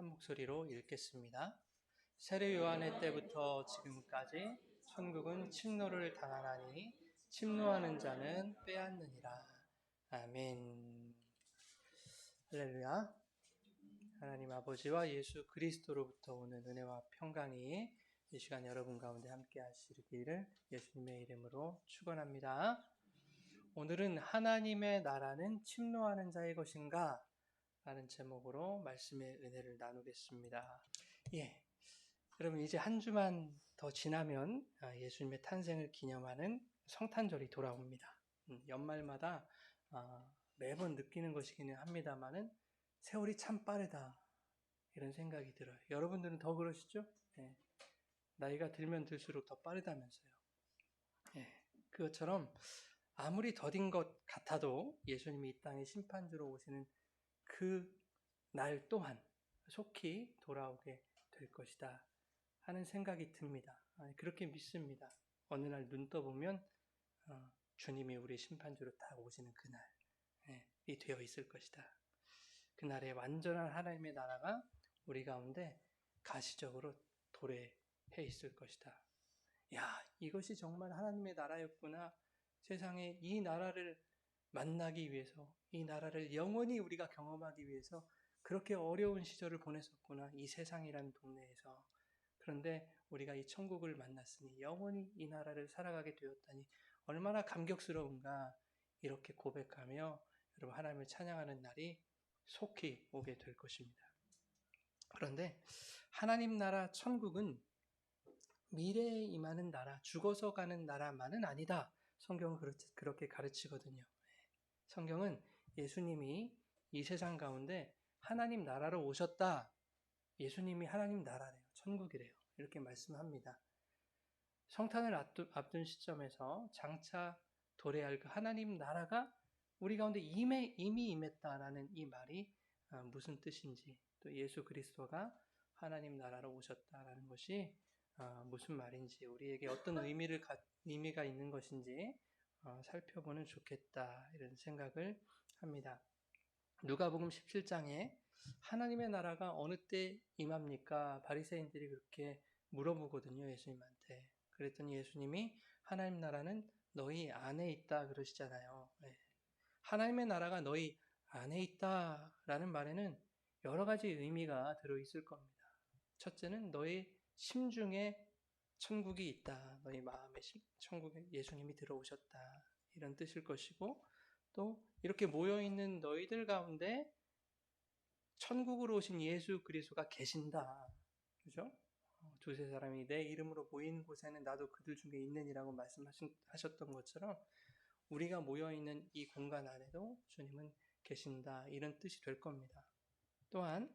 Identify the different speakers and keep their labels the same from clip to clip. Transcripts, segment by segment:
Speaker 1: 한 목소리로 읽겠습니다. 세례 요한의 때부터 지금까지 천국은 침노를 당하나니 침노하는 자는 빼앗느니라. 아멘. 할렐루야. 하나님 아버지와 예수 그리스도로부터 오는 은혜와 평강이 이 시간 여러분 가운데 함께 하시기를 예수님의 이름으로 축원합니다. 오늘은 하나님의 나라는 침노하는 자의 것인가? 라는 제목으로 말씀의 은혜를 나누겠습니다. 여러분 이제 한 주만 더 지나면 예수님의 탄생을 기념하는 성탄절이 돌아옵니다. 연말마다 매번 느끼는 것이기는 합니다만은 세월이 참 빠르다 이런 생각이 들어요. 여러분들은 더 그러시죠? 나이가 들면 들수록 더 빠르다면서요. 그것처럼 아무리 더딘 것 같아도 예수님이 이 땅에 심판주로 오시는 그 날 또한 속히 돌아오게 될 것이다 하는 생각이 듭니다. 그렇게 믿습니다. 어느 날 눈 떠보면 주님이 우리 심판주로 딱 오시는 그날이 되어 있을 것이다. 그날에 완전한 하나님의 나라가 우리 가운데 가시적으로 도래해 있을 것이다. 이것이 정말 하나님의 나라였구나. 세상에 이 나라를 만나기 위해서, 이 나라를 영원히 우리가 경험하기 위해서 그렇게 어려운 시절을 보냈었구나. 이 세상이라는 동네에서. 그런데 우리가 이 천국을 만났으니 영원히 이 나라를 살아가게 되었다니 얼마나 감격스러운가. 이렇게 고백하며 여러분 하나님을 찬양하는 날이 속히 오게 될 것입니다. 그런데 하나님 나라 천국은 미래에 임하는 나라, 죽어서 가는 나라만은 아니다. 성경은 그렇게 가르치거든요. 성경은 예수님이 이 세상 가운데 하나님 나라로 오셨다. 예수님이 하나님 나라래요. 천국이래요. 이렇게 말씀합니다. 성탄을 앞둔 시점에서 장차 도래할 그 하나님 나라가 우리 가운데 이미 임했다라는 이 말이 무슨 뜻인지, 또 예수 그리스도가 하나님 나라로 오셨다라는 것이 무슨 말인지, 우리에게 어떤 의미가 있는 것인지 살펴보면 좋겠다 이런 생각을 합니다. 누가복음 17장에 하나님의 나라가 어느 때 임합니까? 바리새인들이 그렇게 물어보거든요, 예수님한테. 그랬더니 예수님이 하나님 나라는 너희 안에 있다 그러시잖아요. 하나님의 나라가 너희 안에 있다라는 말에는 여러 가지 의미가 들어있을 겁니다. 첫째는 너희 심중에 천국이 있다. 너희 마음에 천국에 예수님이 들어오셨다. 이런 뜻일 것이고, 또 이렇게 모여있는 너희들 가운데 천국으로 오신 예수 그리스도가 계신다. 그죠? 두세 사람이 내 이름으로 모인 곳에는 나도 그들 중에 있느니라고 말씀하셨던 것처럼 우리가 모여있는 이 공간 안에도 주님은 계신다. 이런 뜻이 될 겁니다. 또한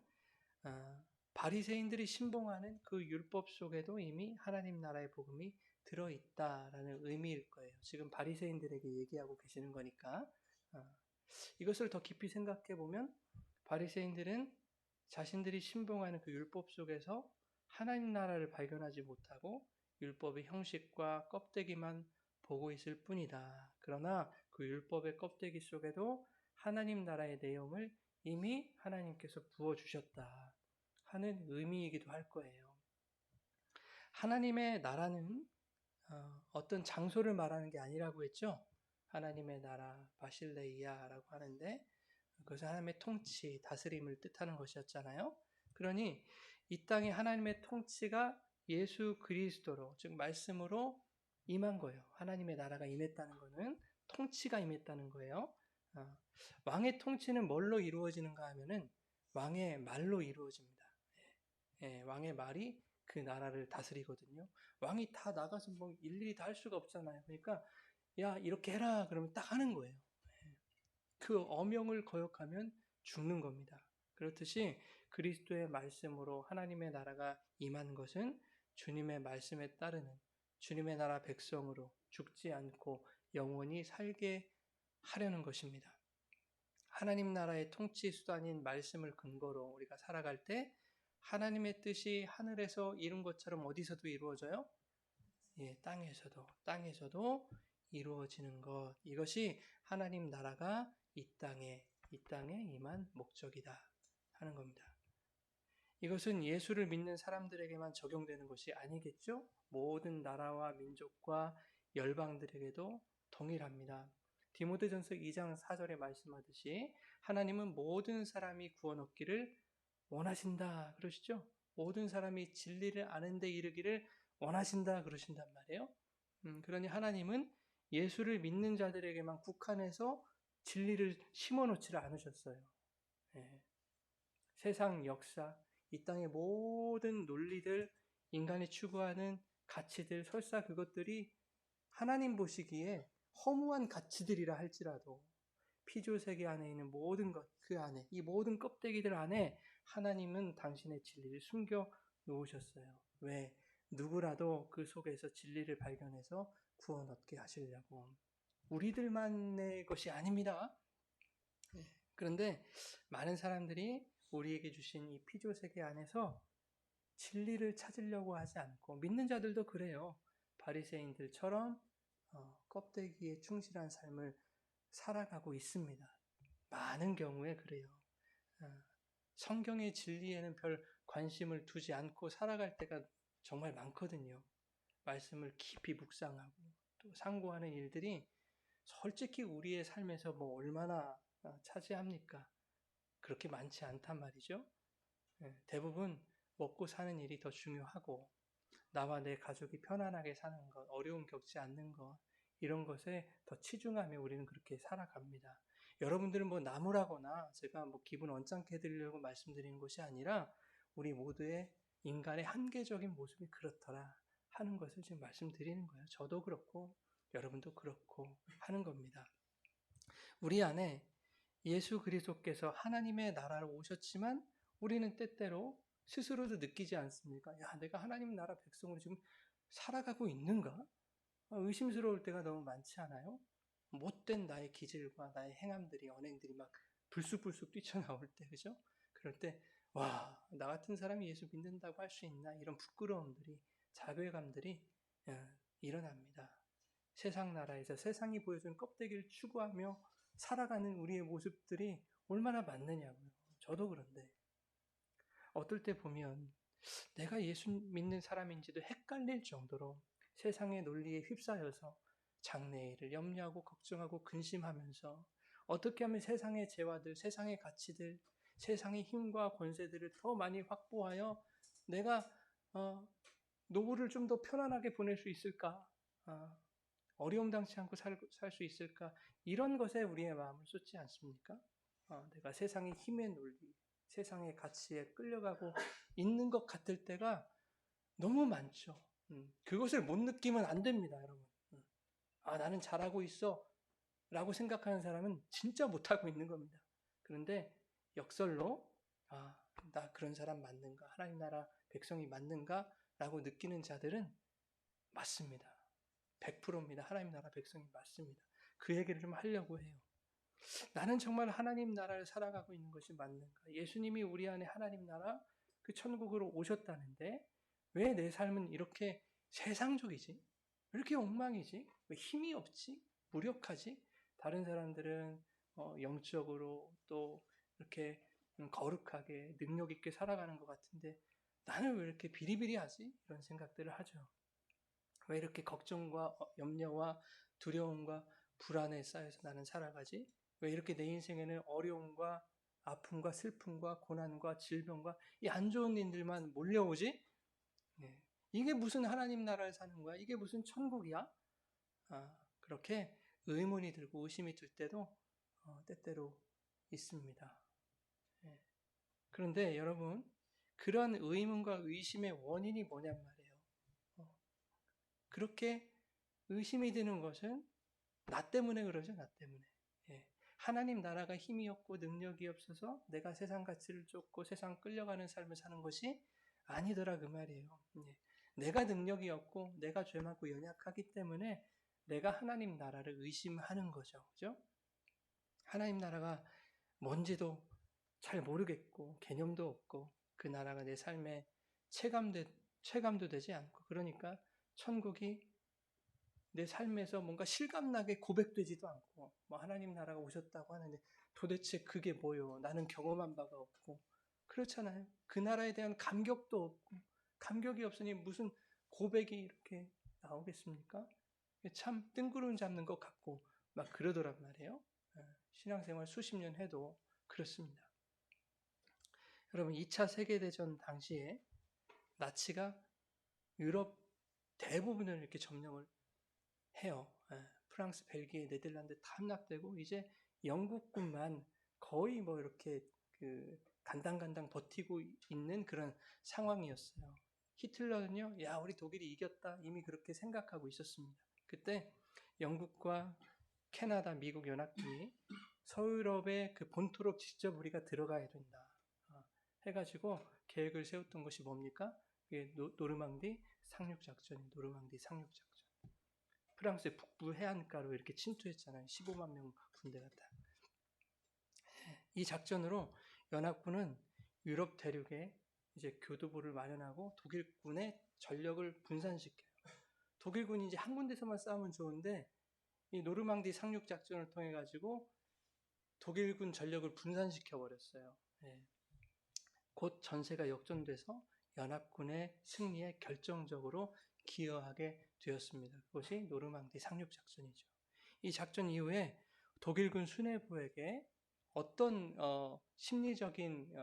Speaker 1: 바리새인들이 신봉하는 그 율법 속에도 이미 하나님 나라의 복음이 들어있다라는 의미일 거예요. 지금 바리새인들에게 얘기하고 계시는 거니까 이것을 더 깊이 생각해 보면 바리새인들은 자신들이 신봉하는 그 율법 속에서 하나님 나라를 발견하지 못하고 율법의 형식과 껍데기만 보고 있을 뿐이다. 그러나 그 율법의 껍데기 속에도 하나님 나라의 내용을 이미 하나님께서 부어주셨다 하는 의미이기도 할 거예요. 하나님의 나라는 어떤 장소를 말하는 게 아니라고 했죠. 하나님의 나라, 바실레이아라고 하는데 그것은 하나님의 통치, 다스림을 뜻하는 것이었잖아요. 그러니 이 땅에 하나님의 통치가 예수 그리스도로, 즉 말씀으로 임한 거예요. 하나님의 나라가 임했다는 것은 통치가 임했다는 거예요. 왕의 통치는 뭘로 이루어지는가 하면은 왕의 말로 이루어집니다. 왕의 말이 그 나라를 다스리거든요. 왕이 다 나가서 뭐 일일이 다 할 수가 없잖아요. 그러니까 야 이렇게 해라 그러면 딱 하는 거예요. 그 어명을 거역하면 죽는 겁니다. 그렇듯이 그리스도의 말씀으로 하나님의 나라가 임한 것은 주님의 말씀에 따르는 주님의 나라 백성으로 죽지 않고 영원히 살게 하려는 것입니다. 하나님 나라의 통치 수단인 말씀을 근거로 우리가 살아갈 때 하나님의 뜻이 하늘에서 이룬 것처럼 어디서도 이루어져요? 땅에서도 이루어지는 것. 이것이 하나님 나라가 이 땅에 임한 목적이다 하는 겁니다. 이것은 예수를 믿는 사람들에게만 적용되는 것이 아니겠죠? 모든 나라와 민족과 열방들에게도 동일합니다. 디모데전서 2장 4절에 말씀하듯이 하나님은 모든 사람이 구원 얻기를 원하신다 그러시죠? 모든 사람이 진리를 아는 데 이르기를 원하신다 그러신단 말이에요. 그러니 하나님은 예수를 믿는 자들에게만 국한해서 진리를 심어놓지를 않으셨어요. 예. 세상 역사, 이 땅의 모든 논리들, 인간이 추구하는 가치들, 설사 그것들이 하나님 보시기에 허무한 가치들이라 할지라도 피조세계 안에 있는 모든 것, 그 안에, 이 모든 껍데기들 안에 하나님은 당신의 진리를 숨겨 놓으셨어요. 왜? 누구라도 그 속에서 진리를 발견해서 구원 얻게 하시려고. 우리들만의 것이 아닙니다. 그런데 많은 사람들이 우리에게 주신 이 피조세계 안에서 진리를 찾으려고 하지 않고, 믿는 자들도 그래요. 바리새인들처럼 껍데기에 충실한 삶을 살아가고 있습니다. 많은 경우에 그래요. 성경의 진리에는 별 관심을 두지 않고 살아갈 때가 정말 많거든요. 말씀을 깊이 묵상하고 또 상고하는 일들이 솔직히 우리의 삶에서 뭐 얼마나 차지합니까? 그렇게 많지 않단 말이죠. 대부분 먹고 사는 일이 더 중요하고 나와 내 가족이 편안하게 사는 것, 어려움 겪지 않는 것, 이런 것에 더 치중하며 우리는 그렇게 살아갑니다. 여러분들은 뭐 나무라거나 제가 뭐 기분 언짢게 해드리려고 말씀드리는 것이 아니라 우리 모두의 인간의 한계적인 모습이 그렇더라 하는 것을 지금 말씀드리는 거예요. 저도 그렇고 여러분도 그렇고 하는 겁니다. 우리 안에 예수 그리스도께서 하나님의 나라로 오셨지만 우리는 때때로 스스로도 느끼지 않습니까? 야, 내가 하나님 나라 백성으로 지금 살아가고 있는가? 의심스러울 때가 너무 많지 않아요? 못된 나의 기질과 나의 행함들이, 언행들이 막 불쑥불쑥 뛰쳐나올 때, 그죠? 그럴 때, 와, 나 같은 사람이 예수 믿는다고 할 수 있나? 이런 부끄러움들이, 자괴감들이 일어납니다. 세상 나라에서 세상이 보여준 껍데기를 추구하며 살아가는 우리의 모습들이 얼마나 많느냐고요. 저도 그런데. 어떨 때 보면 내가 예수 믿는 사람인지도 헷갈릴 정도로 세상의 논리에 휩싸여서 장래일을 염려하고 걱정하고 근심하면서 어떻게 하면 세상의 재화들, 세상의 가치들, 세상의 힘과 권세들을 더 많이 확보하여 내가 노후를 좀 더 편안하게 보낼 수 있을까? 어려움 당치 않고 살 수 있을까? 이런 것에 우리의 마음을 쏟지 않습니까? 내가 세상의 힘의 논리, 세상의 가치에 끌려가고 있는 것 같을 때가 너무 많죠. 그것을 못 느끼면 안 됩니다, 여러분. 나는 잘하고 있어 라고 생각하는 사람은 진짜 못하고 있는 겁니다. 그런데 역설로 나 그런 사람 맞는가? 하나님 나라 백성이 맞는가? 라고 느끼는 자들은 맞습니다. 100%입니다. 하나님 나라 백성이 맞습니다. 그 얘기를 좀 하려고 해요. 나는 정말 하나님 나라를 살아가고 있는 것이 맞는가? 예수님이 우리 안에 하나님 나라, 그 천국으로 오셨다는데 왜 내 삶은 이렇게 세상적이지? 왜 이렇게 엉망이지? 왜 힘이 없지? 무력하지? 다른 사람들은 영적으로 또 이렇게 거룩하게 능력 있게 살아가는 것 같은데 나는 왜 이렇게 비리비리하지? 이런 생각들을 하죠. 왜 이렇게 걱정과 염려와 두려움과 불안에 쌓여서 나는 살아가지? 왜 이렇게 내 인생에는 어려움과 아픔과 슬픔과 고난과 질병과 이 안 좋은 일들만 몰려오지? 이게 무슨 하나님 나라를 사는 거야? 이게 무슨 천국이야? 그렇게 의문이 들고 의심이 들 때도 때때로 있습니다. 그런데 여러분, 그런 의문과 의심의 원인이 뭐냔 말이에요. 그렇게 의심이 드는 것은 나 때문에 그러죠, 나 때문에. 하나님 나라가 힘이 없고 능력이 없어서 내가 세상 가치를 쫓고 세상 끌려가는 삶을 사는 것이 아니더라 그 말이에요. 내가 능력이 없고 내가 죄 많고 연약하기 때문에 내가 하나님 나라를 의심하는 거죠. 그죠? 하나님 나라가 뭔지도 잘 모르겠고 개념도 없고 그 나라가 내 삶에 체감도 되지 않고 그러니까 천국이 내 삶에서 뭔가 실감나게 고백되지도 않고 뭐 하나님 나라가 오셨다고 하는데 도대체 그게 뭐요? 나는 경험한 바가 없고 그렇잖아요. 그 나라에 대한 감격도 없고, 감격이 없으니 무슨 고백이 이렇게 나오겠습니까? 참 뜬구름 잡는 것 같고 막 그러더란 말이에요. 신앙생활 수십 년 해도 그렇습니다. 여러분 2차 세계대전 당시에 나치가 유럽 대부분을 이렇게 점령을 해요. 프랑스, 벨기에, 네덜란드 다 함락되고 이제 영국군만 거의 뭐 이렇게 그 간당간당 버티고 있는 그런 상황이었어요. 히틀러는요, 야, 우리 독일이 이겼다 이미 그렇게 생각하고 있었습니다. 그때 영국과 캐나다, 미국 연합군이 서유럽의 그 본토로 직접 우리가 들어가야 된다 해가지고 계획을 세웠던 것이 뭡니까? 그게 노르망디 상륙작전이 노르망디 상륙작전. 프랑스의 북부 해안가로 이렇게 침투했잖아요. 15만 명 군대가 다. 이 작전으로 연합군은 유럽 대륙에 이제 교두보를 마련하고 독일군의 전력을 분산시켜요. 독일군이 이제 한 군데서만 싸우면 좋은데 이 노르망디 상륙 작전을 통해 가지고 독일군 전력을 분산시켜 버렸어요. 곧 전세가 역전돼서 연합군의 승리에 결정적으로 기여하게 되었습니다. 그것이 노르망디 상륙 작전이죠. 이 작전 이후에 독일군 수뇌부에게 어떤 심리적인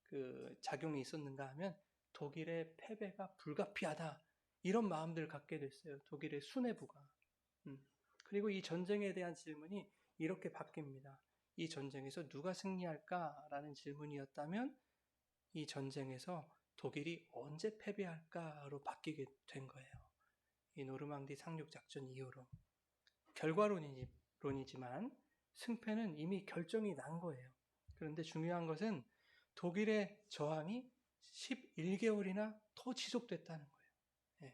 Speaker 1: 그 작용이 있었는가 하면 독일의 패배가 불가피하다 이런 마음들을 갖게 됐어요. 독일의 수뇌부가. 그리고 이 전쟁에 대한 질문이 이렇게 바뀝니다. 이 전쟁에서 누가 승리할까라는 질문이었다면 이 전쟁에서 독일이 언제 패배할까로 바뀌게 된 거예요. 이 노르망디 상륙 작전 이후로. 결과론이지만 승패는 이미 결정이 난 거예요. 그런데 중요한 것은 독일의 저항이 11개월이나 더 지속됐다는 거예요.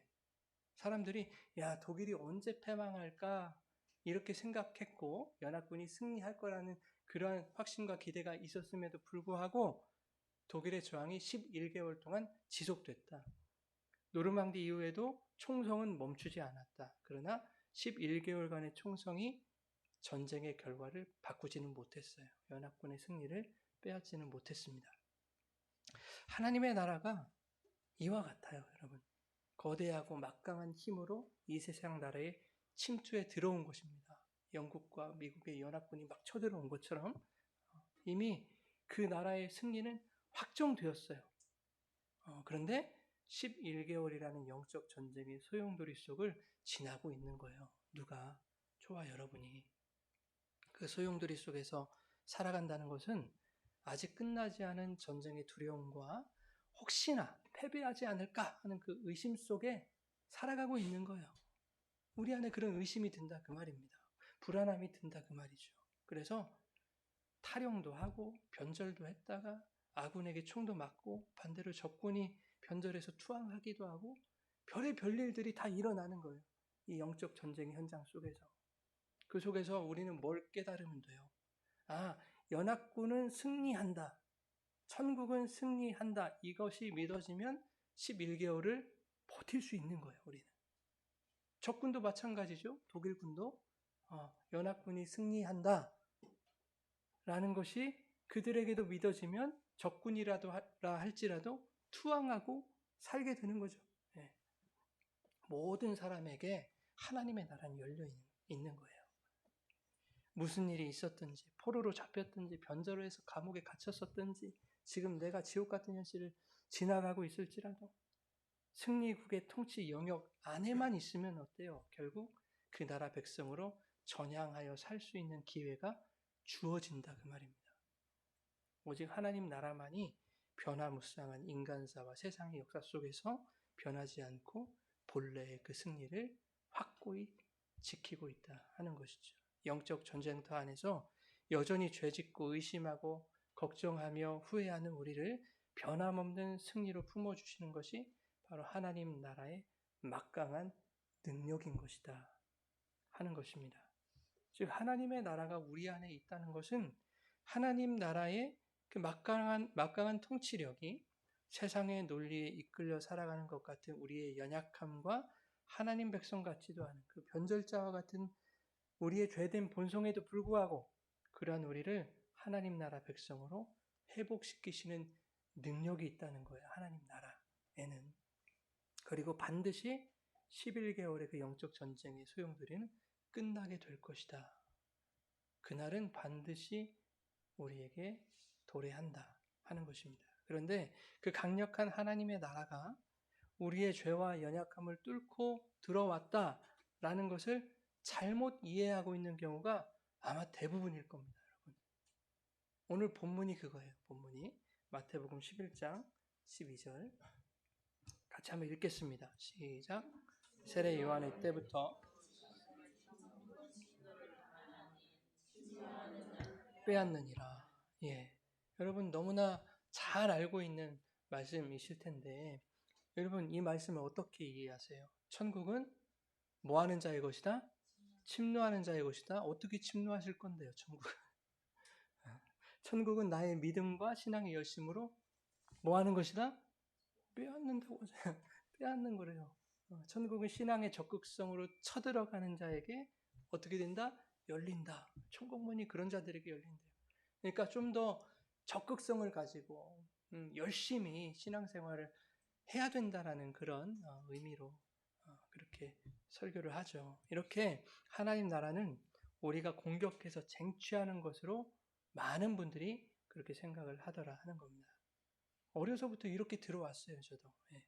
Speaker 1: 사람들이 야, 독일이 언제 패망할까 이렇게 생각했고 연합군이 승리할 거라는 그러한 확신과 기대가 있었음에도 불구하고 독일의 저항이 11개월 동안 지속됐다. 노르망디 이후에도 총성은 멈추지 않았다. 그러나 11개월간의 총성이 전쟁의 결과를 바꾸지는 못했어요. 연합군의 승리를 빼앗지는 못했습니다. 하나님의 나라가 이와 같아요, 여러분. 거대하고 막강한 힘으로 이 세상 나라에 침투해 들어온 것입니다. 영국과 미국의 연합군이 막 쳐들어온 것처럼 이미 그 나라의 승리는 확정되었어요. 그런데 11개월이라는 영적 전쟁의 소용돌이 속을 지나고 있는 거예요. 누가? 저와 여러분이. 그 소용돌이 속에서 살아간다는 것은 아직 끝나지 않은 전쟁의 두려움과 혹시나 패배하지 않을까 하는 그 의심 속에 살아가고 있는 거예요. 우리 안에 그런 의심이 든다 그 말입니다. 불안함이 든다 그 말이죠. 그래서 탈영도 하고 변절도 했다가 아군에게 총도 맞고 반대로 적군이 변절해서 투항하기도 하고 별의 별일들이 다 일어나는 거예요. 이 영적 전쟁의 현장 속에서. 그 속에서 우리는 뭘 깨달으면 돼요? 아, 연합군은 승리한다. 천국은 승리한다. 이것이 믿어지면 11개월을 버틸 수 있는 거예요, 우리는. 적군도 마찬가지죠. 독일군도 연합군이 승리한다. 라는 것이 그들에게도 믿어지면 적군이라도 할지라도 투항하고 살게 되는 거죠. 모든 사람에게 하나님의 나라는 열려 있는 거예요. 무슨 일이 있었든지, 포로로 잡혔든지, 변절을 해서 감옥에 갇혔었든지, 지금 내가 지옥 같은 현실을 지나가고 있을지라도 승리국의 통치 영역 안에만 있으면 어때요? 결국 그 나라 백성으로 전향하여 살 수 있는 기회가 주어진다 그 말입니다. 오직 하나님 나라만이 변화무쌍한 인간사와 세상의 역사 속에서 변하지 않고 본래의 그 승리를 확고히 지키고 있다 하는 것이죠. 영적 전쟁터 안에서 여전히 죄짓고 의심하고 걱정하며 후회하는 우리를 변함없는 승리로 품어주시는 것이 바로 하나님 나라의 막강한 능력인 것이다 하는 것입니다. 즉 하나님의 나라가 우리 안에 있다는 것은 하나님 나라의 그 막강한 통치력이 세상의 논리에 이끌려 살아가는 것 같은 우리의 연약함과 하나님 백성 같지도 않은 그 변절자와 같은 우리의 죄된 본성에도 불구하고 그러한 우리를 하나님 나라 백성으로 회복시키시는 능력이 있다는 거예요. 하나님 나라에는. 그리고 반드시 11개월의 그 영적 전쟁의 소용돌이는 끝나게 될 것이다. 그날은 반드시 우리에게 도래한다 하는 것입니다. 그런데 그 강력한 하나님의 나라가 우리의 죄와 연약함을 뚫고 들어왔다라는 것을 잘못 이해하고 있는 경우가 아마 대부분일 겁니다, 여러분. 오늘 본문이 그거예요. 본문이 마태복음 11장 12절 같이 한번 읽겠습니다. 시작. 세례 요한의 때부터 빼앗느니라. 예, 여러분 너무나 잘 알고 있는 말씀이실 텐데 여러분 이 말씀을 어떻게 이해하세요? 천국은 뭐 하는 자의 것이다? 침노하는 자의 것이다. 어떻게 침노하실 건데요, 천국은? 천국은 나의 믿음과 신앙의 열심으로 뭐 하는 것이다? 빼앗는다고 빼앗는 거래요. 천국은 신앙의 적극성으로 쳐들어가는 자에게 어떻게 된다? 열린다. 천국문이 그런 자들에게 열린대요. 그러니까 좀 더 적극성을 가지고 열심히 신앙생활을 해야 된다라는 그런 의미로 그렇게 설교를 하죠. 이렇게 하나님 나라는 우리가 공격해서 쟁취하는 것으로 많은 분들이 그렇게 생각을 하더라 하는 겁니다. 어려서부터 이렇게 들어왔어요, 저도. 예.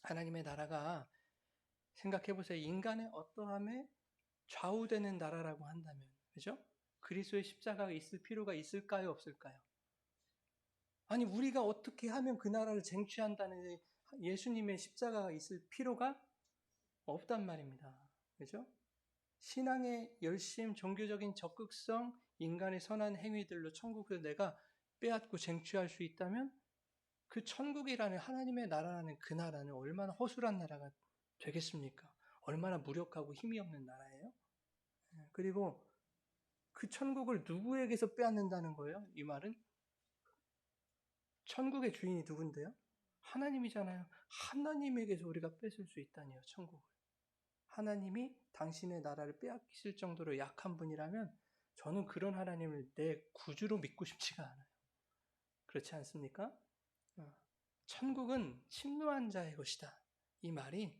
Speaker 1: 하나님의 나라가 생각해보세요. 인간의 어떠함에 좌우되는 나라라고 한다면, 그죠? 그리스도의 십자가가 있을 필요가 있을까요, 없을까요? 아니, 우리가 어떻게 하면 그 나라를 쟁취한다는 예수님의 십자가가 있을 필요가 없단 말입니다. 그죠? 신앙의 열심, 종교적인 적극성, 인간의 선한 행위들로 천국을 내가 빼앗고 쟁취할 수 있다면 그 천국이라는 하나님의 나라라는 그 나라는 얼마나 허술한 나라가 되겠습니까? 얼마나 무력하고 힘이 없는 나라예요? 그리고 그 천국을 누구에게서 빼앗는다는 거예요? 이 말은 천국의 주인이 누군데요? 하나님이잖아요. 하나님에게서 우리가 뺏을 수 있다니요, 천국을. 하나님이 당신의 나라를 빼앗기실 정도로 약한 분이라면 저는 그런 하나님을 내 구주로 믿고 싶지가 않아요. 그렇지 않습니까? 천국은 침노한 자의 것이다. 이 말이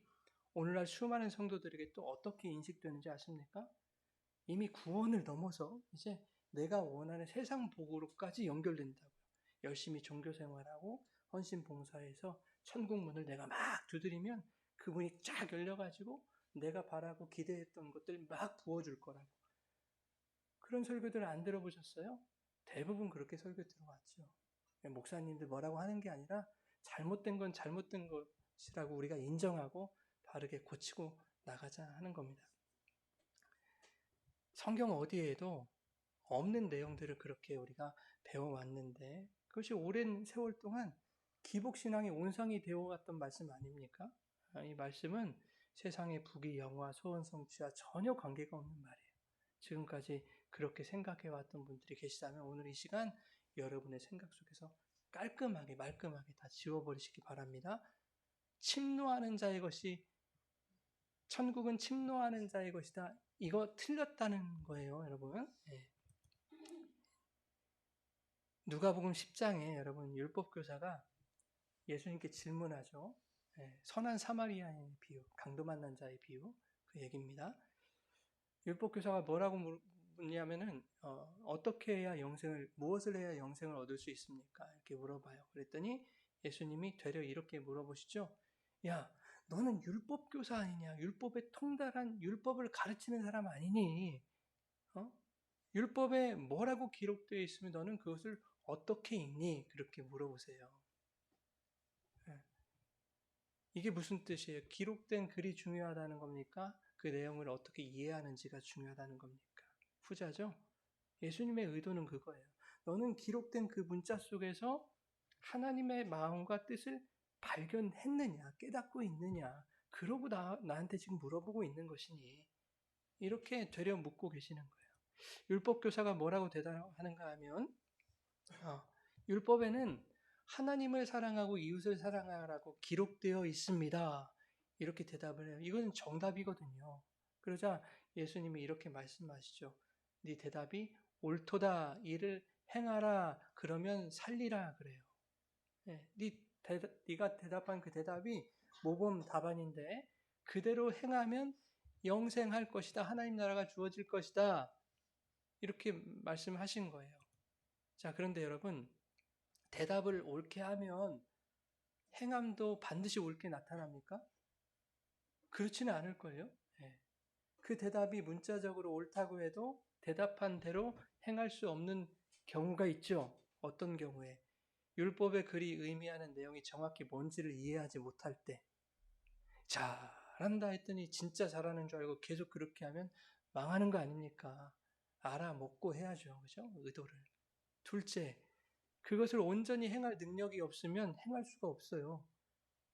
Speaker 1: 오늘날 수많은 성도들에게 또 어떻게 인식되는지 아십니까? 이미 구원을 넘어서 이제 내가 원하는 세상 복으로까지 연결된다고요. 열심히 종교 생활하고 헌신 봉사해서 천국 문을 내가 막 두드리면 그분이 쫙 열려가지고 내가 바라고 기대했던 것들 막 부어줄 거라고. 그런 설교들을 안 들어보셨어요? 대부분 그렇게 설교 들어왔죠. 목사님들 뭐라고 하는 게 아니라 잘못된 건 잘못된 것이라고 우리가 인정하고 바르게 고치고 나가자 하는 겁니다. 성경 어디에도 없는 내용들을 그렇게 우리가 배워왔는데 그것이 오랜 세월 동안 기복신앙의 온상이 되어왔던 말씀 아닙니까? 이 말씀은 세상의 부귀, 영화, 소원, 성취와 전혀 관계가 없는 말이에요. 지금까지 그렇게 생각해왔던 분들이 계시다면 오늘 이 시간 여러분의 생각 속에서 깔끔하게 말끔하게 다 지워버리시기 바랍니다. 침노하는 자의 것이 천국은 침노하는 자의 것이다. 이거 틀렸다는 거예요, 여러분. 예. 누가복음 10장에 여러분 율법교사가 예수님께 질문하죠. 예. 선한 사마리아인의 비유, 강도 만난 자의 비유 그 얘기입니다. 율법교사가 뭐라고 묻냐면은 어떻게 해야 무엇을 해야 영생을 얻을 수 있습니까? 이렇게 물어봐요. 그랬더니 예수님이 되려 이렇게 물어보시죠. 야, 너는 율법교사 아니냐? 율법에 통달한 율법을 가르치는 사람 아니니? 율법에 뭐라고 기록되어 있으면 너는 그것을 어떻게 읽니? 그렇게 물어보세요. 이게 무슨 뜻이에요? 기록된 글이 중요하다는 겁니까? 그 내용을 어떻게 이해하는지가 중요하다는 겁니까? 후자죠? 예수님의 의도는 그거예요. 너는 기록된 그 문자 속에서 하나님의 마음과 뜻을 발견했느냐, 깨닫고 있느냐, 그러고 나한테 지금 물어보고 있는 것이니, 이렇게 되려 묻고 계시는 거예요. 율법교사가 뭐라고 대답하는가 하면, 율법에는 하나님을 사랑하고 이웃을 사랑하라고 기록되어 있습니다. 이렇게 대답을 해요. 이건 정답이거든요. 그러자 예수님이 이렇게 말씀하시죠. 네 대답이 옳도다. 이를 행하라. 그러면 살리라. 그래요. 네가 대답한 그 대답이 모범 답안인데 그대로 행하면 영생할 것이다. 하나님 나라가 주어질 것이다. 이렇게 말씀하신 거예요. 자, 그런데 여러분, 대답을 옳게 하면 행함도 반드시 옳게 나타납니까? 그렇지는 않을걸요? 그 대답이 문자적으로 옳다고 해도 대답한 대로 행할 수 없는 경우가 있죠. 어떤 경우에? 율법의 글이 의미하는 내용이 정확히 뭔지를 이해하지 못할 때. 잘한다 했더니 진짜 잘하는 줄 알고 계속 그렇게 하면 망하는 거 아닙니까? 알아먹고 해야죠. 그죠? 의도를. 둘째, 그것을 온전히 행할 능력이 없으면 행할 수가 없어요.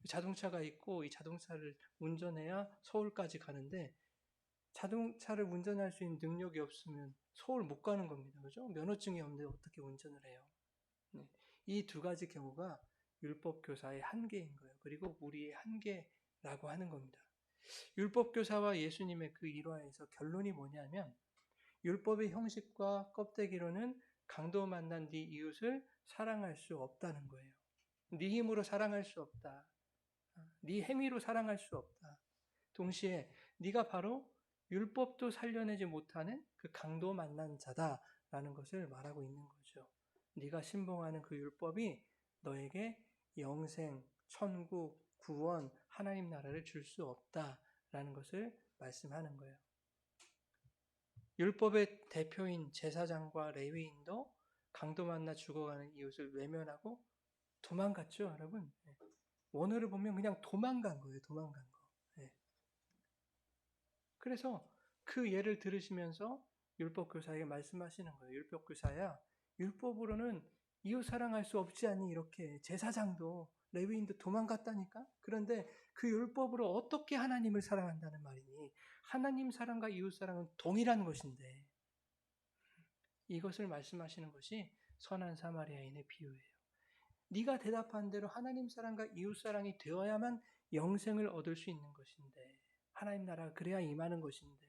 Speaker 1: 자동차가 있고 이 자동차를 운전해야 서울까지 가는데 자동차를 운전할 수 있는 능력이 없으면 서울 못 가는 겁니다. 그죠? 면허증이 없는데 어떻게 운전을 해요? 네. 이 두 가지 경우가 율법 교사의 한계인 거예요. 그리고 우리의 한계라고 하는 겁니다. 율법 교사와 예수님의 그 일화에서 결론이 뭐냐면 율법의 형식과 껍데기로는 강도 만난 네 이웃을 사랑할 수 없다는 거예요. 네 힘으로 사랑할 수 없다. 네 행위로 사랑할 수 없다. 동시에 네가 바로 율법도 살려내지 못하는 그 강도 만난 자다라는 것을 말하고 있는 거죠. 네가 신봉하는 그 율법이 너에게 영생, 천국, 구원, 하나님 나라를 줄 수 없다라는 것을 말씀하는 거예요. 율법의 대표인 제사장과 레위인도 강도 만나 죽어가는 이웃을 외면하고 도망갔죠, 여러분. 원어를 보면 그냥 도망간 거예요, 도망간 거. 그래서 그 예를 들으시면서 율법교사에게 말씀하시는 거예요. 율법교사야, 율법으로는 이웃 사랑할 수 없지 않니? 이렇게 제사장도 레위인도 도망갔다니까? 그런데 그 율법으로 어떻게 하나님을 사랑한다는 말이니? 하나님 사랑과 이웃 사랑은 동일한 것인데 이것을 말씀하시는 것이 선한 사마리아인의 비유예요. 네가 대답한 대로 하나님 사랑과 이웃 사랑이 되어야만 영생을 얻을 수 있는 것인데 하나님 나라가 그래야 임하는 것인데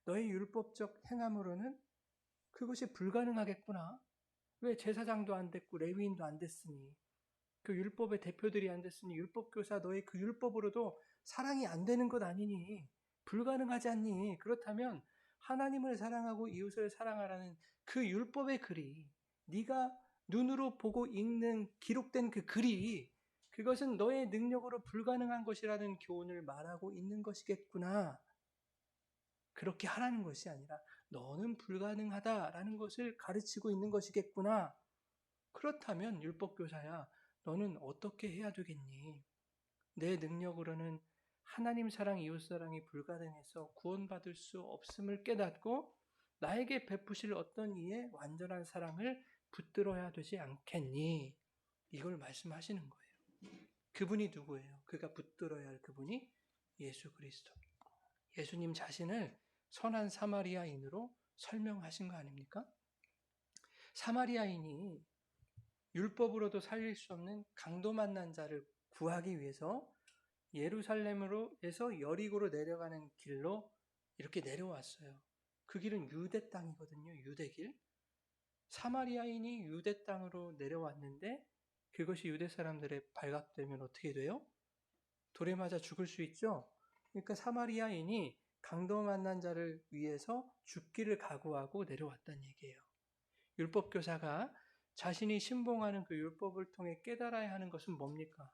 Speaker 1: 너의 율법적 행함으로는 그것이 불가능하겠구나. 왜 제사장도 안 됐고 레위인도 안 됐으니 그 율법의 대표들이 안 됐으니 율법교사 너의 그 율법으로도 사랑이 안 되는 것 아니니? 불가능하지 않니? 그렇다면 하나님을 사랑하고 이웃을 사랑하라는 그 율법의 글이 네가 눈으로 보고 읽는 기록된 그 글이 그것은 너의 능력으로 불가능한 것이라는 교훈을 말하고 있는 것이겠구나. 그렇게 하라는 것이 아니라 너는 불가능하다라는 것을 가르치고 있는 것이겠구나. 그렇다면 율법교사야, 너는 어떻게 해야 되겠니? 내 능력으로는 하나님 사랑, 이웃 사랑이 불가능해서 구원받을 수 없음을 깨닫고 나에게 베푸실 어떤 이의 완전한 사랑을 붙들어야 되지 않겠니? 이걸 말씀하시는 거예요. 그분이 누구예요? 그가 붙들어야 할 그분이 예수 그리스도. 예수님 자신을 선한 사마리아인으로 설명하신 거 아닙니까? 사마리아인이 율법으로도 살릴 수 없는 강도 만난 자를 구하기 위해서 예루살렘으로에서 여리고로 내려가는 길로 이렇게 내려왔어요. 그 길은 유대 땅이거든요. 유대길. 사마리아인이 유대 땅으로 내려왔는데 그것이 유대 사람들의 발각되면 어떻게 돼요? 돌에 맞아 죽을 수 있죠. 그러니까 사마리아인이 강도 만난 자를 위해서 죽기를 각오하고 내려왔다는 얘기예요. 율법교사가 자신이 신봉하는 그 율법을 통해 깨달아야 하는 것은 뭡니까?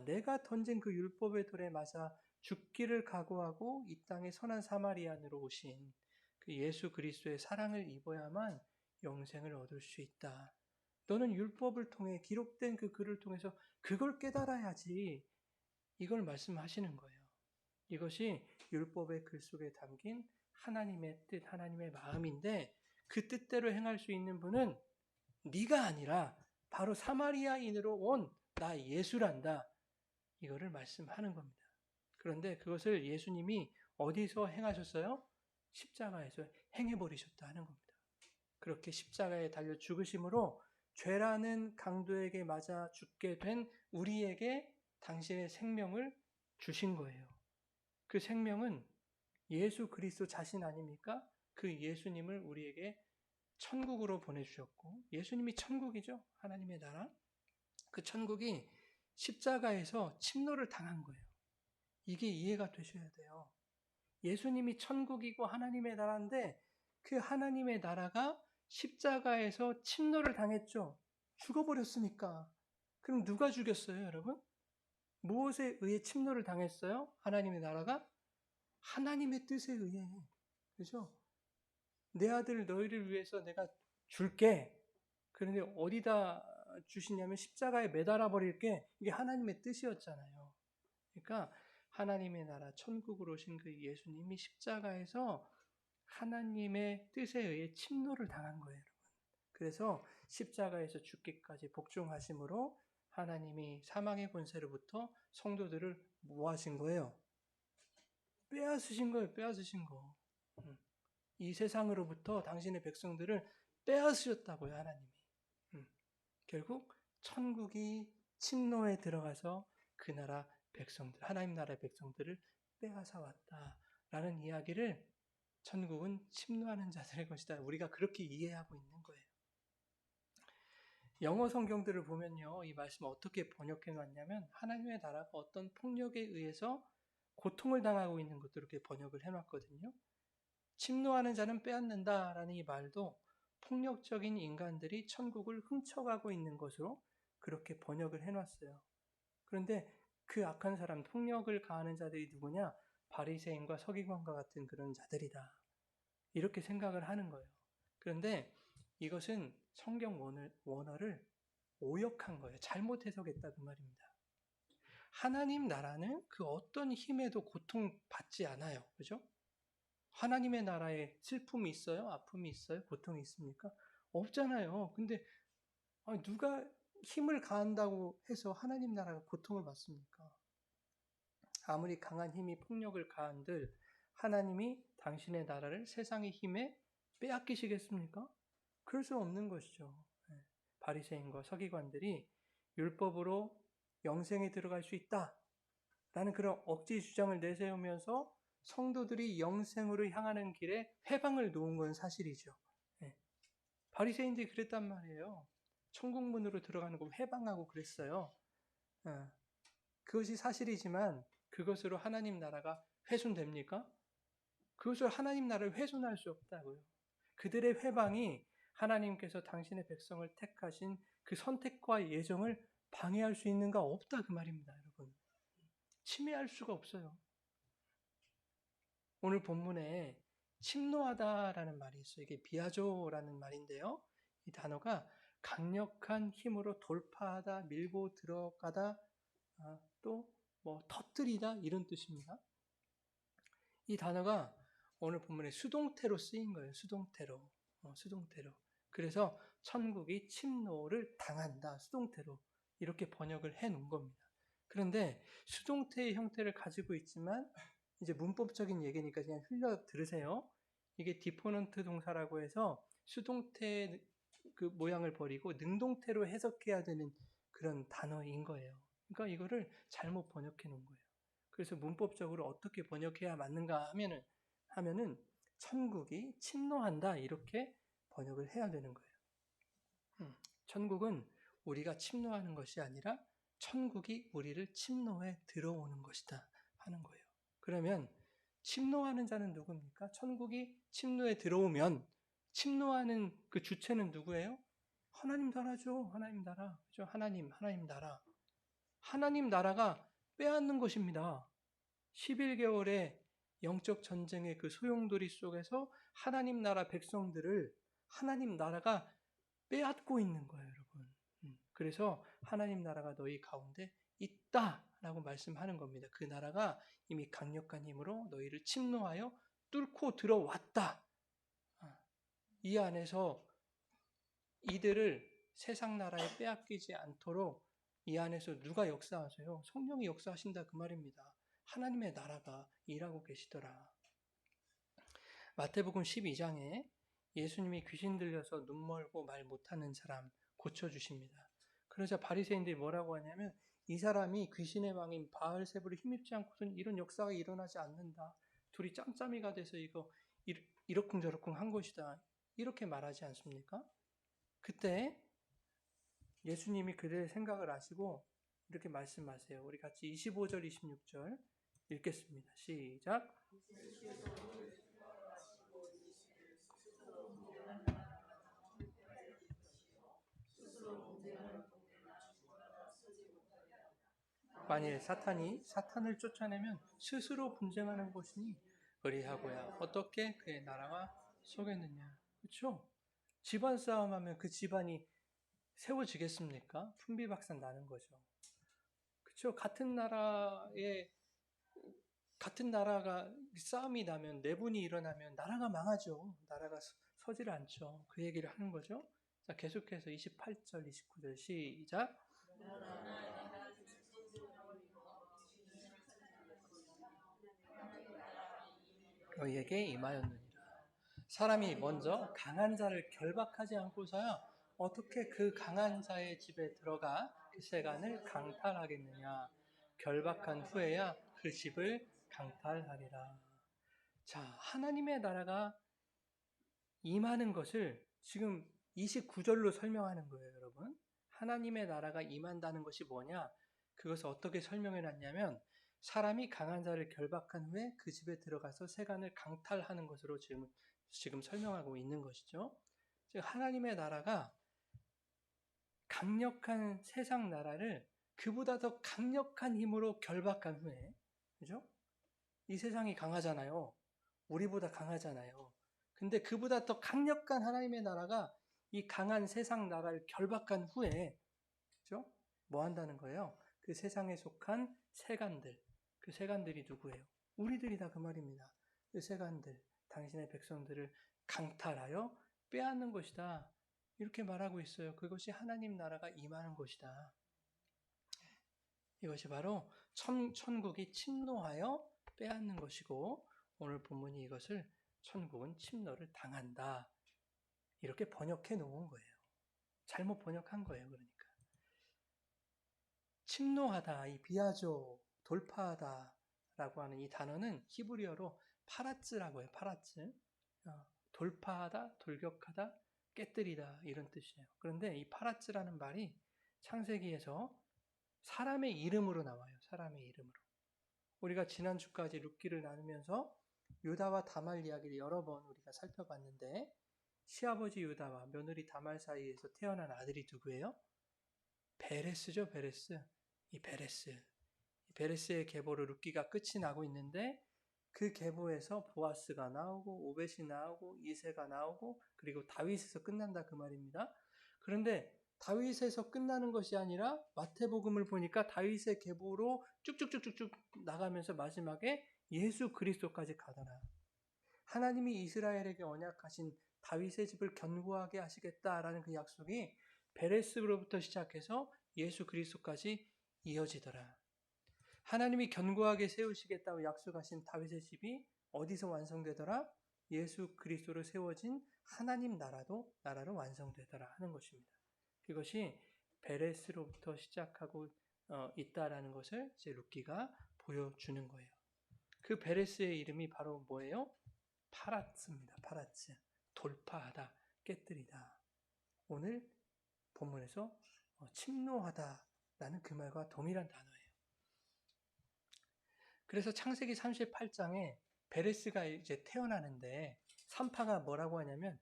Speaker 1: 내가 던진 그 율법의 돌에 맞아 죽기를 각오하고 이 땅에 선한 사마리안으로 오신 그 예수 그리스도의 사랑을 입어야만 영생을 얻을 수 있다. 너는 율법을 통해 기록된 그 글을 통해서 그걸 깨달아야지. 이걸 말씀하시는 거예요. 이것이 율법의 글 속에 담긴 하나님의 뜻, 하나님의 마음인데 그 뜻대로 행할 수 있는 분은 네가 아니라 바로 사마리아인으로 온 나 예수란다. 이거를 말씀하는 겁니다. 그런데 그것을 예수님이 어디서 행하셨어요? 십자가에서 행해버리셨다 하는 겁니다. 그렇게 십자가에 달려 죽으심으로 죄라는 강도에게 맞아 죽게 된 우리에게 당신의 생명을 주신 거예요. 그 생명은 예수 그리스도 자신 아닙니까? 그 예수님을 우리에게 천국으로 보내주셨고 예수님이 천국이죠. 하나님의 나라. 그 천국이 십자가에서 침노를 당한 거예요. 이게 이해가 되셔야 돼요. 예수님이 천국이고 하나님의 나라인데 그 하나님의 나라가 십자가에서 침노를 당했죠. 죽어버렸으니까. 그럼 누가 죽였어요, 여러분? 무엇에 의해 침노를 당했어요? 하나님의 나라가? 하나님의 뜻에 의해. 그죠? 내 아들 너희를 위해서 내가 줄게. 그런데 어디다 주시냐면 십자가에 매달아 버릴게. 이게 하나님의 뜻이었잖아요. 그러니까 하나님의 나라 천국으로 오신 그 예수님이 십자가에서 하나님의 뜻에 의해 침노를 당한 거예요, 여러분. 그래서 십자가에서 죽기까지 복종하심으로 하나님이 사망의 권세로부터 성도들을 뭐 하신 거예요? 빼앗으신 거예요, 빼앗으신 거. 이 세상으로부터 당신의 백성들을 빼앗으셨다고요, 하나님이. 결국 천국이 침노에 들어가서 그 나라 백성들, 하나님 나라의 백성들을 빼앗아 왔다라는 이야기를 천국은 침노하는 자들의 것이다. 우리가 그렇게 이해하고 있는 거예요. 영어 성경들을 보면요, 이 말씀 어떻게 번역해 놨냐면 하나님의 나라가 어떤 폭력에 의해서 고통을 당하고 있는 것도 이렇게 번역을 해놨거든요. 침노하는 자는 빼앗는다라는 이 말도 폭력적인 인간들이 천국을 훔쳐가고 있는 것으로 그렇게 번역을 해놨어요. 그런데 그 악한 사람, 폭력을 가하는 자들이 누구냐? 바리새인과 서기관과 같은 그런 자들이다. 이렇게 생각을 하는 거예요. 그런데 이것은 성경 원어를 오역한 거예요. 잘못 해석했다 그 말입니다. 하나님 나라는 그 어떤 힘에도 고통받지 않아요. 그죠? 하나님의 나라에 슬픔이 있어요? 아픔이 있어요? 고통이 있습니까? 없잖아요. 근데 누가 힘을 가한다고 해서 하나님 나라가 고통을 받습니까? 아무리 강한 힘이 폭력을 가한들 하나님이 당신의 나라를 세상의 힘에 빼앗기시겠습니까? 그럴 수 없는 것이죠. 바리새인과 서기관들이 율법으로 영생에 들어갈 수 있다 라는 그런 억지 주장을 내세우면서 성도들이 영생으로 향하는 길에 회방을 놓은 건 사실이죠. 바리새인들이 그랬단 말이에요. 천국문으로 들어가는 거 회방하고 그랬어요. 그것이 사실이지만 그것으로 하나님 나라가 훼손됩니까? 그것으로 하나님 나라를 훼손할 수 없다고요. 그들의 회방이 하나님께서 당신의 백성을 택하신 그 선택과 예정을 방해할 수 있는가? 없다 그 말입니다, 여러분. 침해할 수가 없어요. 오늘 본문에 침노하다라는 말이 있어요. 이게 비아조라는 말인데요. 이 단어가 강력한 힘으로 돌파하다, 밀고 들어가다, 또 뭐 터뜨리다 이런 뜻입니다. 이 단어가 오늘 본문에 수동태로 쓰인 거예요. 수동태로. 수동태로. 그래서 천국이 침노를 당한다. 수동태로. 이렇게 번역을 해 놓은 겁니다. 그런데 수동태의 형태를 가지고 있지만 이제 문법적인 얘기니까 그냥 흘려 들으세요. 이게 디포넌트 동사라고 해서 수동태 그 모양을 버리고 능동태로 해석해야 되는 그런 단어인 거예요. 그러니까 이거를 잘못 번역해 놓은 거예요. 그래서 문법적으로 어떻게 번역해야 맞는가 하면은 천국이 침노한다 이렇게 번역을 해야 되는 거예요. 천국은 우리가 침노하는 것이 아니라 천국이 우리를 침노해 들어오는 것이다 하는 거예요. 그러면 침노하는 자는 누굽니까? 천국이 침노에 들어오면 침노하는 그 주체는 누구예요? 하나님 나라죠. 하나님 나라. 그죠? 하나님 나라. 하나님 나라가 빼앗는 것입니다. 11개월의 영적 전쟁의 그 소용돌이 속에서 하나님 나라 백성들을 하나님 나라가 빼앗고 있는 거예요, 여러분. 그래서 하나님 나라가 너희 가운데 있다라고 말씀하는 겁니다. 그 나라가 이미 강력한 힘으로 너희를 침노하여 뚫고 들어왔다. 이 안에서 이들을 세상 나라에 빼앗기지 않도록 이 안에서 누가 역사하세요? 성령이 역사하신다 그 말입니다. 하나님의 나라가 일하고 계시더라. 마태복음 12장에 예수님이 귀신 들려서 눈 멀고 말 못하는 사람 고쳐주십니다. 그러자 바리새인들이 뭐라고 하냐면 이 사람이 귀신의 왕인 바알세불을 힘입지 않고서는 이런 역사가 일어나지 않는다. 둘이 짬짬이가 돼서 이거 이러쿵저러쿵 한 것이다. 이렇게 말하지 않습니까? 그때 예수님이 그들의 생각을 아시고 이렇게 말씀하세요. 우리 같이 25절, 26절 읽겠습니다. 시작. 만일 사탄을 쫓아내면 스스로 분쟁하는 것이니 그리하고야 어떻게 그의 나라가 서겠느냐. 그렇죠? 집안 싸움하면 그 집안이 세워지겠습니까? 풍비박산 나는 거죠. 그렇죠? 같은 나라가 싸움이 나면 내분이 일어나면 나라가 망하죠. 나라가 서질 않죠. 그 얘기를 하는 거죠. 자, 계속해서 28절, 29절 시작. 너희에게 임하였느니라. 사람이 먼저 강한 자를 결박하지 않고서야 어떻게 그 강한 자의 집에 들어가 그 세간을 강탈하겠느냐. 결박한 후에야 그 집을 강탈하리라. 자, 하나님의 나라가 임하는 것을 지금 29절로 설명하는 거예요, 여러분. 하나님의 나라가 임한다는 것이 뭐냐? 그것을 어떻게 설명해 놨냐면 사람이 강한 자를 결박한 후에 그 집에 들어가서 세간을 강탈하는 것으로 지금 설명하고 있는 것이죠. 즉 하나님의 나라가 강력한 세상 나라를 그보다 더 강력한 힘으로 결박한 후에, 그죠? 이 세상이 강하잖아요. 우리보다 강하잖아요. 근데 그보다 더 강력한 하나님의 나라가 이 강한 세상 나라를 결박한 후에, 그죠? 뭐 한다는 거예요? 그 세상에 속한 세간들, 그 세간들이 누구예요? 우리들이다 그 말입니다. 그 세간들, 당신의 백성들을 강탈하여 빼앗는 것이다. 이렇게 말하고 있어요. 그것이 하나님 나라가 임하는 것이다. 이것이 바로 천국이 침노하여 빼앗는 것이고 오늘 본문이 이것을 천국은 침노를 당한다. 이렇게 번역해 놓은 거예요. 잘못 번역한 거예요. 그러니까. 침노하다, 이 비아조, 돌파하다 라고 하는 이 단어는 히브리어로 파라츠라고 해요. 파라츠. 돌파하다, 돌격하다, 깨뜨리다 이런 뜻이에요. 그런데 이 파라츠라는 말이 창세기에서 사람의 이름으로 나와요. 사람의 이름으로. 우리가 지난주까지 룻기를 나누면서 유다와 다말 이야기를 여러 번 우리가 살펴봤는데 시아버지 유다와 며느리 다말 사이에서 태어난 아들이 누구예요? 베레스죠. 베레스. 이 베레스의 계보로 룻기가 끝이 나고 있는데 그 계보에서 보아스가 나오고 오벳이 나오고 이새가 나오고 그리고 다윗에서 끝난다 그 말입니다. 그런데 다윗에서 끝나는 것이 아니라 마태복음을 보니까 다윗의 계보로 쭉쭉쭉쭉쭉 나가면서 마지막에 예수 그리스도까지 가더라. 하나님이 이스라엘에게 언약하신 다윗의 집을 견고하게 하시겠다라는 그 약속이 베레스로부터 시작해서 예수 그리스도까지 이어지더라. 하나님이 견고하게 세우시겠다고 약속하신 다윗의 집이 어디서 완성되더라? 예수 그리스도로 세워진 하나님 나라로 완성되더라 하는 것입니다. 그것이 베레스로부터 시작하고 있다라는 것을 이제 룻기가 보여주는 거예요. 그 베레스의 이름이 바로 뭐예요? 파라츠입니다. 파라츠. 돌파하다, 깨뜨리다. 오늘 본문에서 침노하다라는 그 말과 동일한 단어예요. 그래서 창세기 38장에 베레스가 이제 태어나는데 산파가 뭐라고 하냐면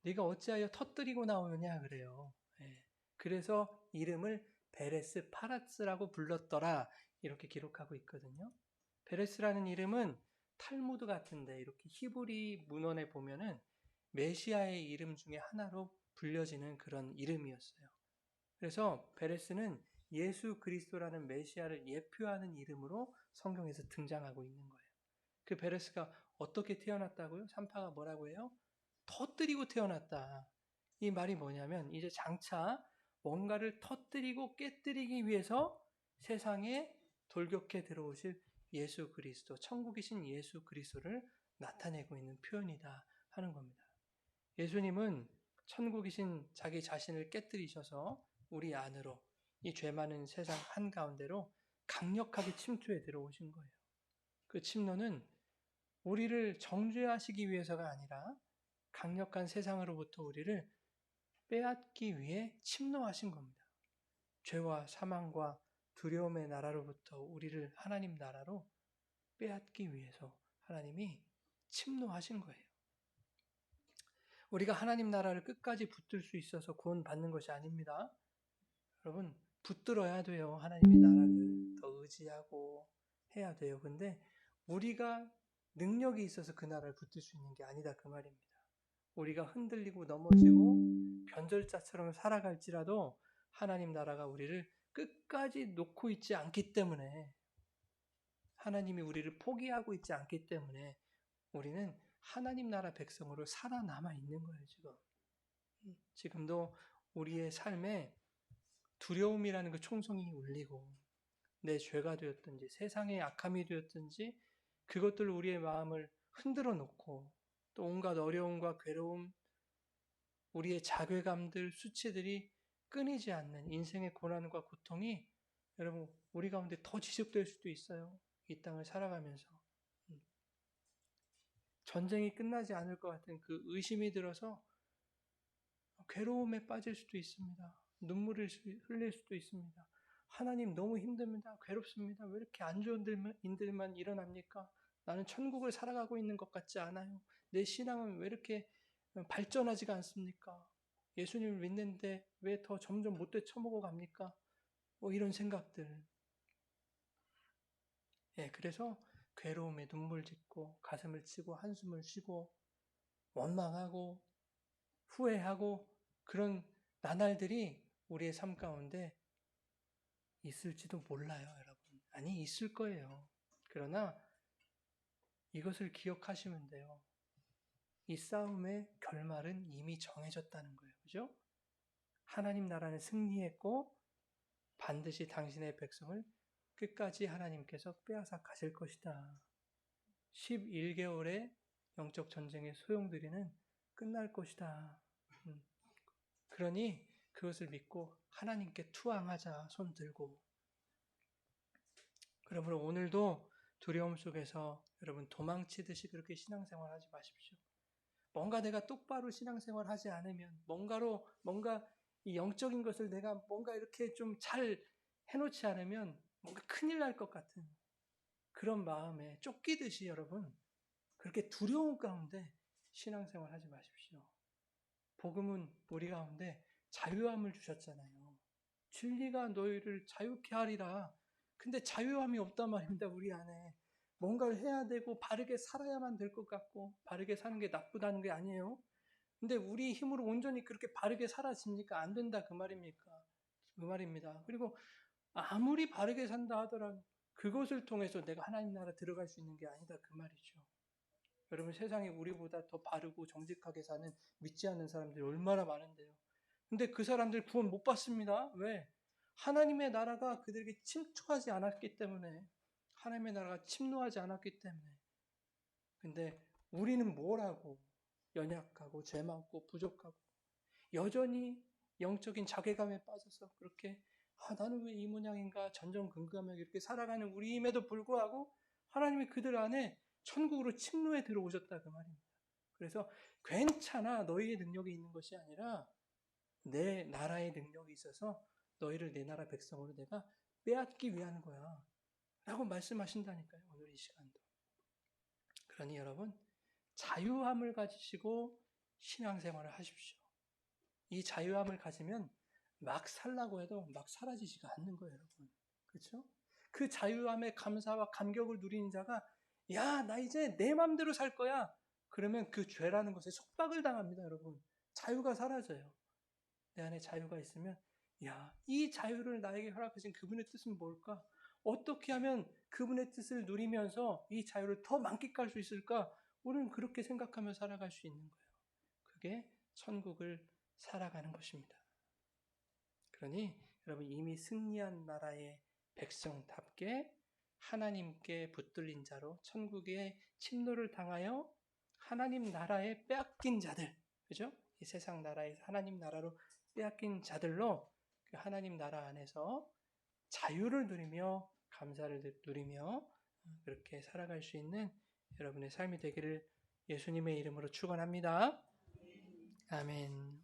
Speaker 1: 네가 어찌하여 터뜨리고 나오느냐 그래요. 예. 그래서 이름을 베레스 파라츠라고 불렀더라 이렇게 기록하고 있거든요. 베레스라는 이름은 탈무드 같은데 이렇게 히브리 문헌에 보면은 메시아의 이름 중에 하나로 불려지는 그런 이름이었어요. 그래서 베레스는 예수 그리스도라는 메시아를 예표하는 이름으로 성경에서 등장하고 있는 거예요. 그 베레스가 어떻게 태어났다고요? 산파가 뭐라고 해요? 터뜨리고 태어났다. 이 말이 뭐냐면 이제 장차 뭔가를 터뜨리고 깨뜨리기 위해서 세상에 돌격해 들어오실 예수 그리스도, 천국이신 예수 그리스도를 나타내고 있는 표현이다 하는 겁니다. 예수님은 천국이신 자기 자신을 깨뜨리셔서 우리 안으로 이 죄 많은 세상 한가운데로 강력하게 침투해 들어오신 거예요. 그 침노는 우리를 정죄하시기 위해서가 아니라 강력한 세상으로부터 우리를 빼앗기 위해 침노하신 겁니다. 죄와 사망과 두려움의 나라로부터 우리를 하나님 나라로 빼앗기 위해서 하나님이 침노하신 거예요. 우리가 하나님 나라를 끝까지 붙들 수 있어서 구원받는 것이 아닙니다. 여러분, 붙들어야 돼요. 하나님의 나라를 더 의지하고 해야 돼요. 근데 우리가 능력이 있어서 그 나라를 붙들 수 있는 게 아니다 그 말입니다. 우리가 흔들리고 넘어지고 변절자처럼 살아갈지라도 하나님 나라가 우리를 끝까지 놓고 있지 않기 때문에, 하나님이 우리를 포기하고 있지 않기 때문에 우리는 하나님 나라 백성으로 살아남아 있는 거예요. 지금도 우리의 삶에 두려움이라는 그 총성이 울리고, 내 죄가 되었든지 세상의 악함이 되었든지 그것들 우리의 마음을 흔들어 놓고, 또 온갖 어려움과 괴로움, 우리의 자괴감들, 수치들이 끊이지 않는 인생의 고난과 고통이 여러분 우리 가운데 더 지속될 수도 있어요. 이 땅을 살아가면서 전쟁이 끝나지 않을 것 같은 그 의심이 들어서 괴로움에 빠질 수도 있습니다. 눈물을 흘릴 수도 있습니다. 하나님 너무 힘듭니다. 괴롭습니다. 왜 이렇게 안 좋은 일들만 일어납니까? 나는 천국을 살아가고 있는 것 같지 않아요. 내 신앙은 왜 이렇게 발전하지가 않습니까? 예수님을 믿는데 왜 더 점점 못돼 처먹어 갑니까? 뭐 이런 생각들. 그래서 괴로움에 눈물 짓고 가슴을 치고 한숨을 쉬고 원망하고 후회하고 그런 나날들이 우리의 삶 가운데 있을지도 몰라요, 여러분. 아니, 있을 거예요. 그러나 이것을 기억하시면 돼요. 이 싸움의 결말은 이미 정해졌다는 거예요. 그죠? 하나님 나라는 승리했고 반드시 당신의 백성을 끝까지 하나님께서 빼앗아 가실 것이다. 11개월의 영적 전쟁의 소용돌이는 끝날 것이다. 그러니 그것을 믿고 하나님께 투항하자. 손 들고. 그러므로 오늘도 두려움 속에서 여러분 도망치듯이 그렇게 신앙생활 하지 마십시오. 뭔가 내가 똑바로 신앙생활 하지 않으면, 뭔가 이 영적인 것을 내가 뭔가 이렇게 좀 잘 해놓지 않으면 뭔가 큰일 날 것 같은 그런 마음에 쫓기듯이 여러분 그렇게 두려움 가운데 신앙생활 하지 마십시오. 복음은 우리 가운데 자유함을 주셨잖아요. 진리가 너희를 자유케 하리라. 근데 자유함이 없단 말입니다. 우리 안에 뭔가를 해야 되고 바르게 살아야만 될 것 같고, 바르게 사는 게 나쁘다는 게 아니에요. 근데 우리 힘으로 온전히 그렇게 바르게 살아집니까? 안 된다 그 말입니까? 그 말입니다. 그리고 아무리 바르게 산다 하더라도 그것을 통해서 내가 하나님 나라 들어갈 수 있는 게 아니다 그 말이죠. 여러분 세상에 우리보다 더 바르고 정직하게 사는 믿지 않는 사람들이 얼마나 많은데요. 근데 그 사람들 구원 못 받습니다. 왜? 하나님의 나라가 그들에게 침투하지 않았기 때문에, 하나님의 나라가 침노하지 않았기 때문에. 근데 우리는 뭐라고? 연약하고 죄 많고 부족하고 여전히 영적인 자괴감에 빠져서 그렇게 나는 왜 이 모양인가 전전긍긍하며 이렇게 살아가는 우리임에도 불구하고 하나님이 그들 안에 천국으로 침노해 들어오셨다 그 말입니다. 그래서 괜찮아, 너희의 능력이 있는 것이 아니라 내 나라의 능력이 있어서 너희를 내 나라 백성으로 내가 빼앗기 위한 거야 라고 말씀하신다니까요. 오늘 이 시간도. 그러니 여러분 자유함을 가지시고 신앙생활을 하십시오. 이 자유함을 가지면 막 살라고 해도 막 사라지지가 않는 거예요, 여러분. 그렇죠? 그 자유함의 감사와 감격을 누리는 자가 나 이제 내 맘대로 살 거야. 그러면 그 죄라는 것에 속박을 당합니다, 여러분. 자유가 사라져요. 내 안에 자유가 있으면 이 자유를 나에게 허락하신 그분의 뜻은 뭘까? 어떻게 하면 그분의 뜻을 누리면서 이 자유를 더 만끽할 수 있을까? 우리는 그렇게 생각하며 살아갈 수 있는 거예요. 그게 천국을 살아가는 것입니다. 그러니 여러분 이미 승리한 나라의 백성답게 하나님께 붙들린 자로 천국의 침노를 당하여 하나님 나라에 빼앗긴 자들, 그죠? 이 세상 나라에서 하나님 나라로 빼앗긴 자들로 그 하나님 나라 안에서 자유를 누리며 감사를 누리며 그렇게 살아갈 수 있는 여러분의 삶이 되기를 예수님의 이름으로 축원합니다. 아멘.